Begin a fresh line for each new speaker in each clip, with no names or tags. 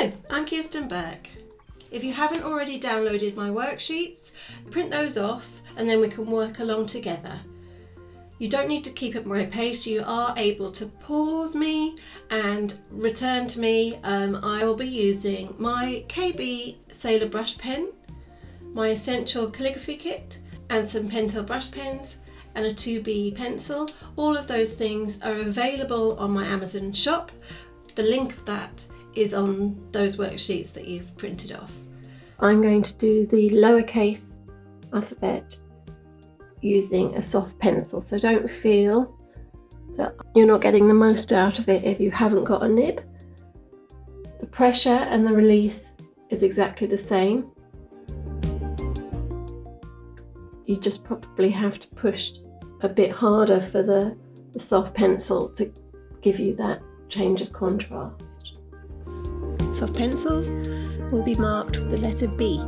Hello, I'm Kirsten Burke. If you haven't already downloaded my worksheets, print those off and then we can work along together. You don't need to keep at my pace, you are able to pause me and return to me. I will be using my KB Sailor brush pen, my Essential Calligraphy kit and some Pentel brush pens and a 2B pencil. All of those things are available on my Amazon shop. The link of that is on those worksheets that you've printed off. I'm going to do the lowercase alphabet using a soft pencil, so don't feel that you're not getting the most out of it if you haven't got a nib. The pressure and the release is exactly the same. You just probably have to push a bit harder for the soft pencil to give you that change of contrast. Soft pencils will be marked with the letter B.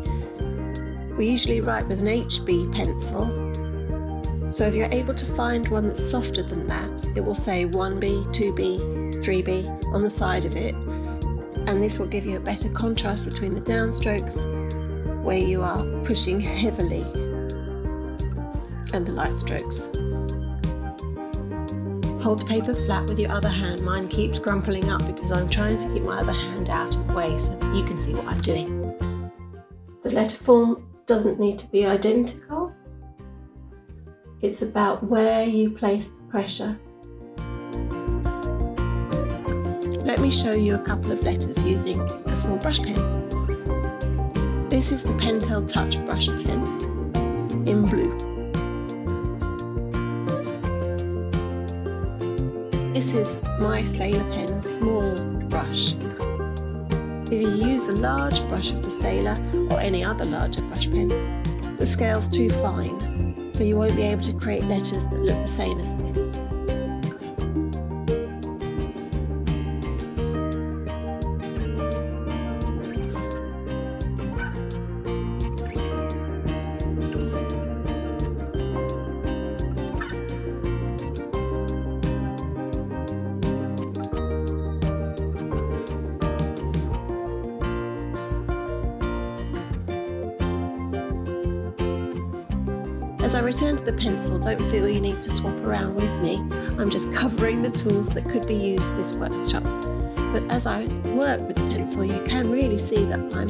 We usually write with an HB pencil, so if you're able to find one that's softer than that, it will say 1B, 2B, 3B on the side of it, and this will give you a better contrast between the downstrokes where you are pushing heavily and the light strokes. Hold the paper flat with your other hand. Mine keeps crumpling up because I'm trying to keep my other hand out of the way so that you can see what I'm doing. The letter form doesn't need to be identical. It's about where you place the pressure. Let me show you a couple of letters using a small brush pen. This is the Pentel Touch brush pen in blue. This is my Sailor pen small brush. If you use the large brush of the Sailor or any other larger brush pen, the scale's too fine, so you won't be able to create letters that look the same as this. As I return to the pencil, don't feel you need to swap around with me. I'm just covering the tools that could be used for this workshop. But as I work with the pencil, you can really see that I'm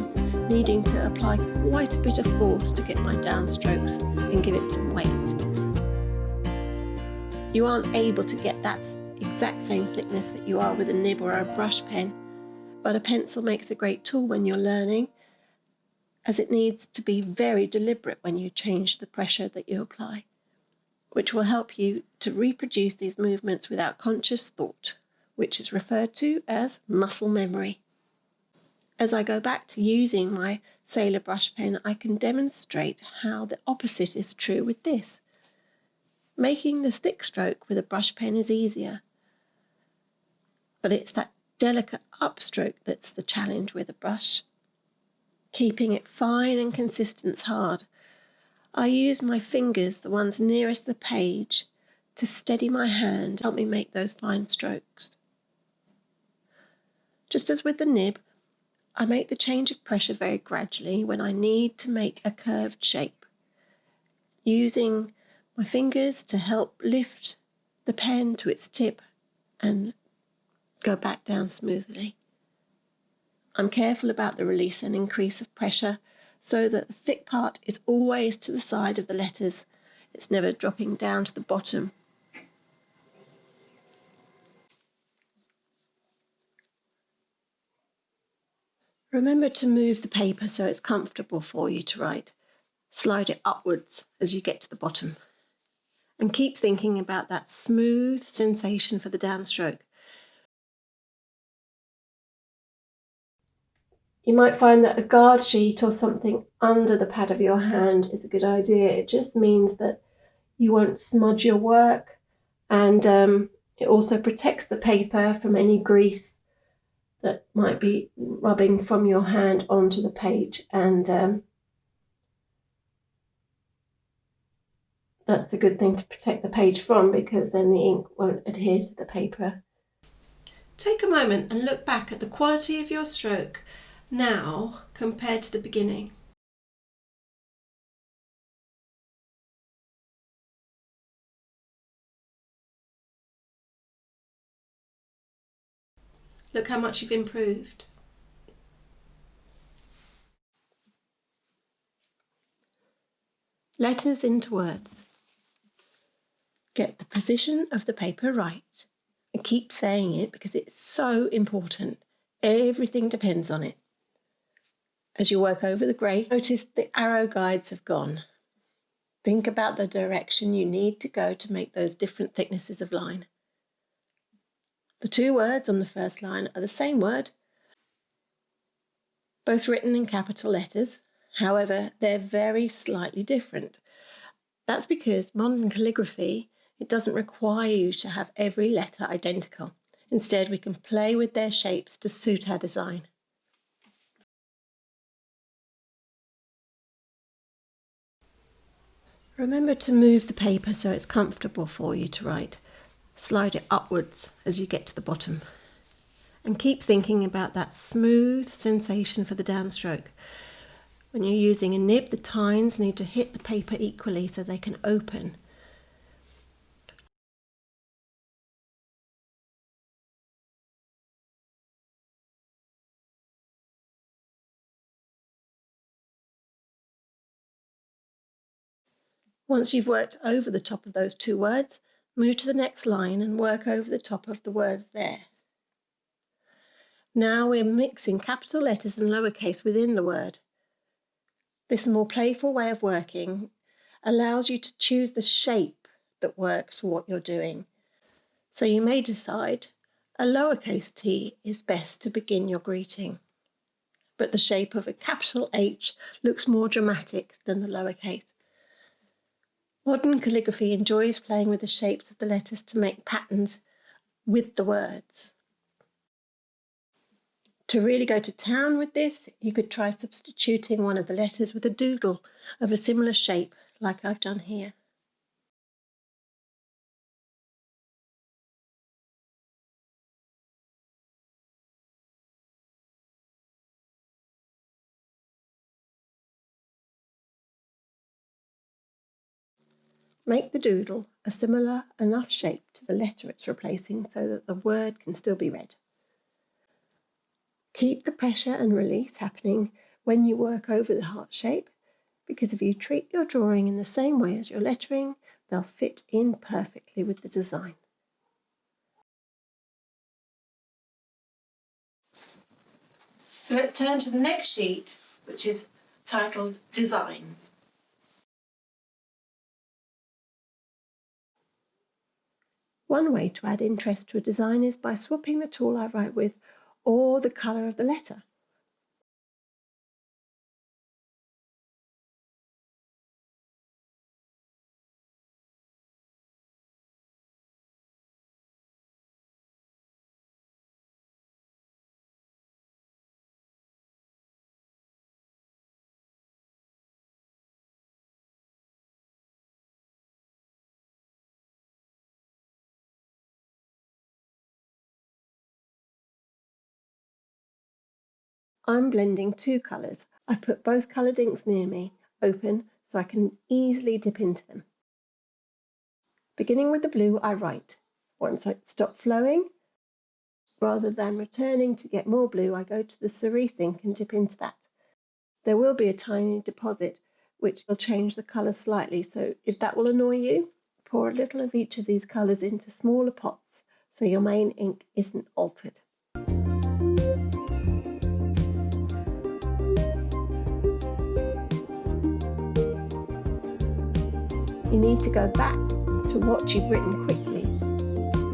needing to apply quite a bit of force to get my downstrokes and give it some weight. You aren't able to get that exact same thickness that you are with a nib or a brush pen, but a pencil makes a great tool when you're learning, as it needs to be very deliberate when you change the pressure that you apply, which will help you to reproduce these movements without conscious thought, which is referred to as muscle memory. As I go back to using my Sailor brush pen, I can demonstrate how the opposite is true with this. Making the thick stroke with a brush pen is easier, but it's that delicate upstroke that's the challenge with a brush. Keeping it fine and consistent's hard. I use my fingers, the ones nearest the page, to steady my hand, help me make those fine strokes. Just as with the nib, I make the change of pressure very gradually when I need to make a curved shape, using my fingers to help lift the pen to its tip and go back down smoothly. I'm careful about the release and increase of pressure so that the thick part is always to the side of the letters. It's never dropping down to the bottom. Remember to move the paper so it's comfortable for you to write. Slide it upwards as you get to the bottom. And keep thinking about that smooth sensation for the downstroke. You might find that a guard sheet or something under the pad of your hand is a good idea. It just means that you won't smudge your work, and it also protects the paper from any grease that might be rubbing from your hand onto the page, and that's a good thing to protect the page from, because then the ink won't adhere to the paper. Take a moment and look back at the quality of your stroke now compared to the beginning. Look how much you've improved. Letters into words. Get the position of the paper right. And keep saying it because it's so important. Everything depends on it. As you work over the grey, notice the arrow guides have gone. Think about the direction you need to go to make those different thicknesses of line. The two words on the first line are the same word, both written in capital letters. However, they're very slightly different. That's because modern calligraphy, it doesn't require you to have every letter identical. Instead, we can play with their shapes to suit our design. Remember to move the paper so it's comfortable for you to write. Slide it upwards as you get to the bottom. And keep thinking about that smooth sensation for the downstroke. When you're using a nib, the tines need to hit the paper equally so they can open. Once you've worked over the top of those two words, move to the next line and work over the top of the words there. Now we're mixing capital letters and lowercase within the word. This more playful way of working allows you to choose the shape that works for what you're doing. So you may decide a lowercase t is best to begin your greeting, but the shape of a capital H looks more dramatic than the lowercase. Modern calligraphy enjoys playing with the shapes of the letters to make patterns with the words. To really go to town with this, you could try substituting one of the letters with a doodle of a similar shape, like I've done here. Make the doodle a similar enough shape to the letter it's replacing so that the word can still be read. Keep the pressure and release happening when you work over the heart shape, because if you treat your drawing in the same way as your lettering, they'll fit in perfectly with the design. So let's turn to the next sheet, which is titled Designs. One way to add interest to a design is by swapping the tool I write with or the colour of the letter. I'm blending two colours. I've put both coloured inks near me, open, so I can easily dip into them. Beginning with the blue, I write. Once I stop flowing, rather than returning to get more blue, I go to the cerise ink and dip into that. There will be a tiny deposit which will change the colour slightly, so if that will annoy you, pour a little of each of these colours into smaller pots so your main ink isn't altered. You need to go back to what you've written quickly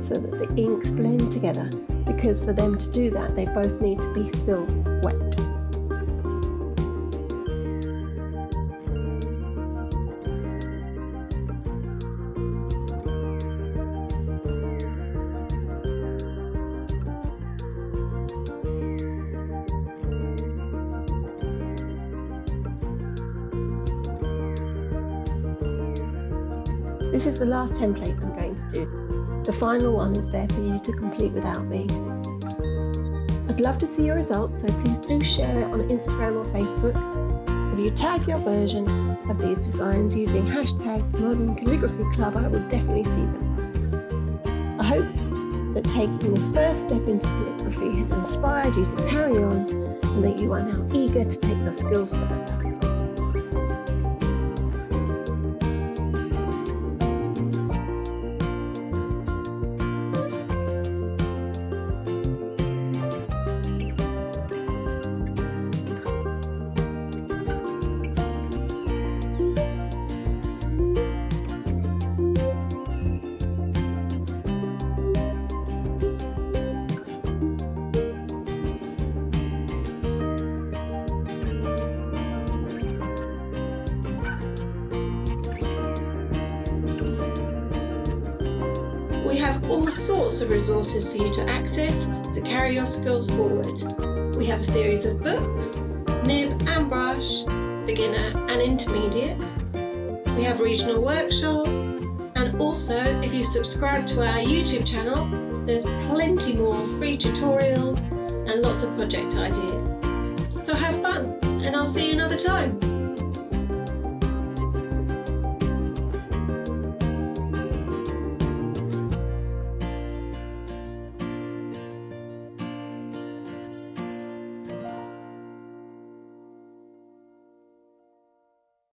so that the inks blend together, because for them to do that, they both need to be still wet. This is the last template I'm going to do. The final one is there for you to complete without me. I'd love to see your results, so please do share it on Instagram or Facebook. If you tag your version of these designs using hashtag Modern Calligraphy Club, I will definitely see them. I hope that taking this first step into calligraphy has inspired you to carry on and that you are now eager to take your skills further. We have all sorts of resources for you to access to carry your skills forward. We have a series of books, nib and brush, beginner and intermediate. We have regional workshops, and also if you subscribe to our YouTube channel, there's plenty more free tutorials and lots of project ideas. So have fun, and I'll see you another time.